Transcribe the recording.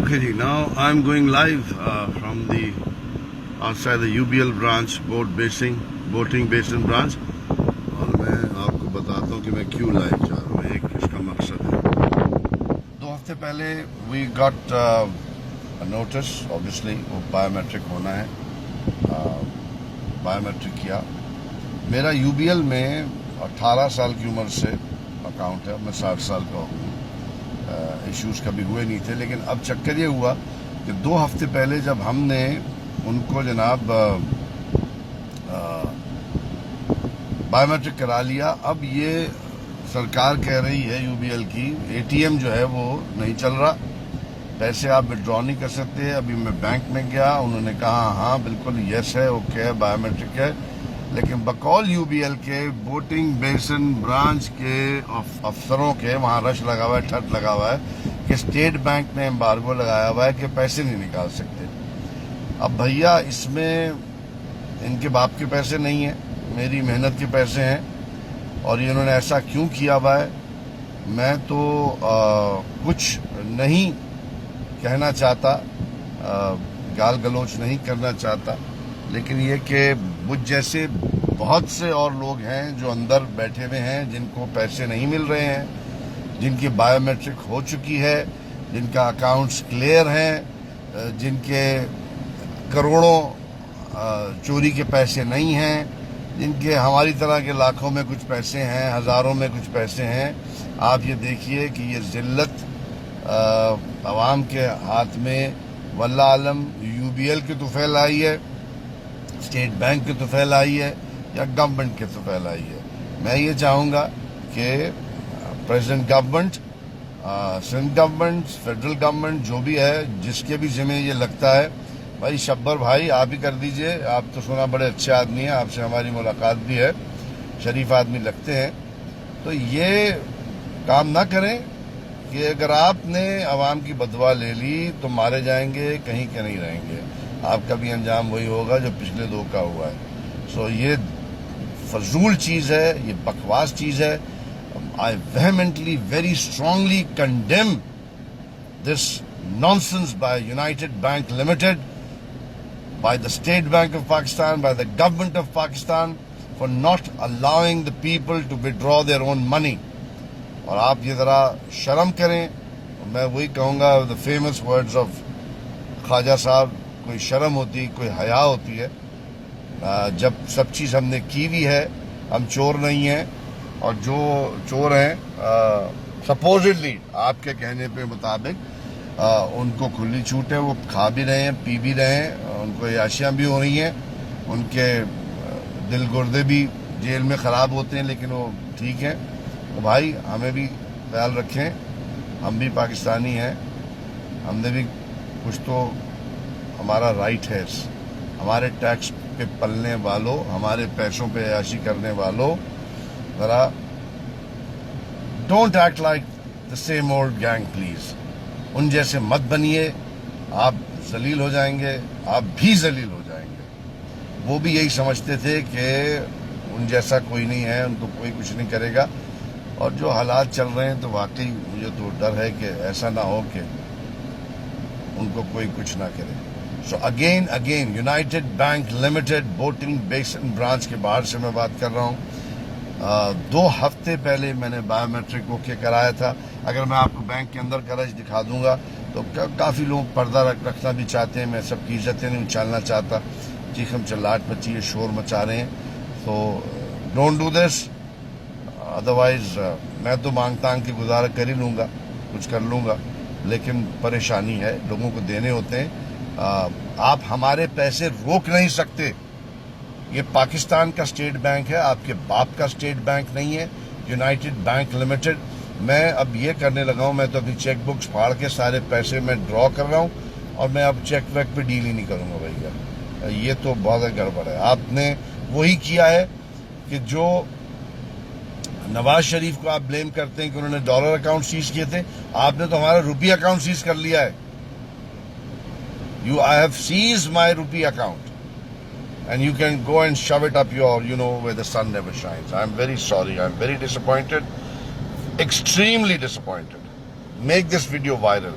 Okay ji, now I'm going live from the outside the UBL branch, boating basin branch. اور میں آپ کو بتاتا ہوں کہ میں کیوں لائیو جا رہا ہوں. ایک اس کا مقصد ہے. 2 ہفتے پہلے we got a notice, obviously وہ بایومیٹرک ہونا ہے. بایومیٹرک کیا. میرا UBL میں 18 سال کی عمر سے اکاؤنٹ ہے. میں 60 سال کا ہوں. ایشوز کبھی ہوئے نہیں تھے, لیکن اب چکر یہ ہوا کہ 2 ہفتے پہلے جب ہم نے ان کو جناب بایومیٹرک کرا لیا, اب یہ سرکار کہہ رہی ہے UBL کی ATM جو ہے وہ نہیں چل رہا, پیسے آپ وڈرا نہیں کر سکتے. ابھی میں بینک میں گیا, انہوں نے کہا ہاں بالکل یس ہے, اوکے ہے, بایومیٹرک ہے, لیکن بقول UBL کے بوٹنگ بیسن برانچ کے افسروں کے وہاں رش لگا ہوا ہے, ٹھٹ لگا ہوا ہے کہ اسٹیٹ بینک نے ایمبارگو لگایا ہوا ہے کہ پیسے نہیں نکال سکتے. اب بھیا اس میں ان کے باپ کے پیسے نہیں ہیں, میری محنت کے پیسے ہیں, اور یہ انہوں نے ایسا کیوں کیا ہوا ہے. میں تو کچھ نہیں کہنا چاہتا, گال گلوچ نہیں کرنا چاہتا, لیکن یہ کہ مجھ جیسے بہت سے اور لوگ ہیں جو اندر بیٹھے ہوئے ہیں جن کو پیسے نہیں مل رہے ہیں, جن کی بایومیٹرک ہو چکی ہے, جن کا اکاؤنٹس کلیئر ہیں, جن کے کروڑوں چوری کے پیسے نہیں ہیں, جن کے ہماری طرح کے لاکھوں میں کچھ پیسے ہیں, ہزاروں میں کچھ پیسے ہیں. آپ یہ دیکھیے کہ یہ ذلت عوام کے ہاتھ میں واللہ عالم UBL کی تو فیل آئی ہے, اسٹیٹ بینک کی تو فیل آئی ہے, یا گورنمنٹ کی تو فیل آئی ہے. میں یہ چاہوں گا کہ president government, Sindh government, federal government جو بھی ہے, جس کے بھی ذمہ یہ لگتا ہے, بھائی شبر بھائی آپ ہی کر دیجئے. آپ تو سنا بڑے اچھے آدمی ہیں, آپ سے ہماری ملاقات بھی ہے, شریف آدمی لگتے ہیں. تو یہ کام نہ کریں کہ اگر آپ نے عوام کی بددعا لے لی تو مارے جائیں گے, کہیں کے نہیں رہیں گے. آپ کا بھی انجام وہی ہوگا جو پچھلے 2 کا ہوا ہے. سو یہ فضول چیز ہے, یہ بکواس چیز ہے. I vehemently, very strongly condemn this nonsense by United Bank Limited, by the State Bank of Pakistan, by the government of Pakistan, for not allowing the people to withdraw their own money. اور آپ یہ ذرا شرم کریں. میں وہی کہوں گا, the famous words of خواجہ صاحب, کوئی شرم ہوتی, کوئی حیا ہوتی ہے. جب سب چیز ہم نے کی بھی ہے, ہم چور نہیں ہیں, اور جو چور ہیں سپوزڈلی آپ کے کہنے پہ مطابق ان کو کھلی چھوٹ ہے, وہ کھا بھی رہے ہیں, پی بھی رہے ہیں, ان کو عیاشیاں بھی ہو رہی ہیں, ان کے دل گردے بھی جیل میں خراب ہوتے ہیں, لیکن وہ ٹھیک ہیں. تو بھائی ہمیں بھی خیال رکھیں, ہم بھی پاکستانی ہیں, ہم نے بھی کچھ تو ہمارا رائٹ ہے. ہمارے ٹیکس پہ پلنے والوں, ہمارے پیسوں پہ عیاشی کرنے والوں, ذرا don't act like the same old gang please. ان جیسے مت بنیے, آپ ذلیل ہو جائیں گے, آپ بھی ذلیل ہو جائیں گے. وہ بھی یہی سمجھتے تھے کہ ان جیسا کوئی نہیں ہے, ان کو کوئی کچھ نہیں کرے گا, اور جو حالات چل رہے ہیں تو واقعی مجھے تو ڈر ہے کہ ایسا نہ ہو کہ ان کو کوئی کچھ نہ کرے. So again United Bank Limited Boating Basin branch کے باہر سے میں بات کر رہا ہوں. 2 ہفتے پہلے میں نے بایومیٹرک اوکے کرایا تھا. اگر میں آپ کو بینک کے اندر کا رش دکھا دوں گا تو کافی لوگ پردہ رکھنا بھی چاہتے ہیں. میں سب کی عزتیں نہیں اچھالنا چاہتا, چیخم چلاٹ مچی ہے, شور مچا رہے ہیں. تو ڈونٹ ڈو دس, ادروائز میں تو مانگ تانگ کے گزارا کر ہی لوں گا, کچھ کر لوں گا, لیکن پریشانی ہے, لوگوں کو دینے ہوتے ہیں. آپ ہمارے پیسے روک نہیں سکتے. یہ پاکستان کا اسٹیٹ بینک ہے, آپ کے باپ کا اسٹیٹ بینک نہیں ہے, یونائٹڈ بینک لمیٹڈ. میں اب یہ کرنے لگا ہوں, میں تو اپنی چیک بکس پھاڑ کے سارے پیسے میں ڈرا کر رہا ہوں, اور میں اب چیک ویک پہ ڈیل ہی نہیں کروں گا. بھیا یہ تو بہت گڑبڑ ہے. آپ نے وہی کیا ہے کہ جو نواز شریف کو آپ بلیم کرتے ہیں کہ انہوں نے ڈالر اکاؤنٹ سیز کیے تھے, آپ نے تو ہمارا روپی اکاؤنٹ سیز کر لیا ہے. I have seized my rupee account, and you can go and shove it up your, where the sun never shines. I'm very sorry. I'm very disappointed. Extremely disappointed. Make this video viral.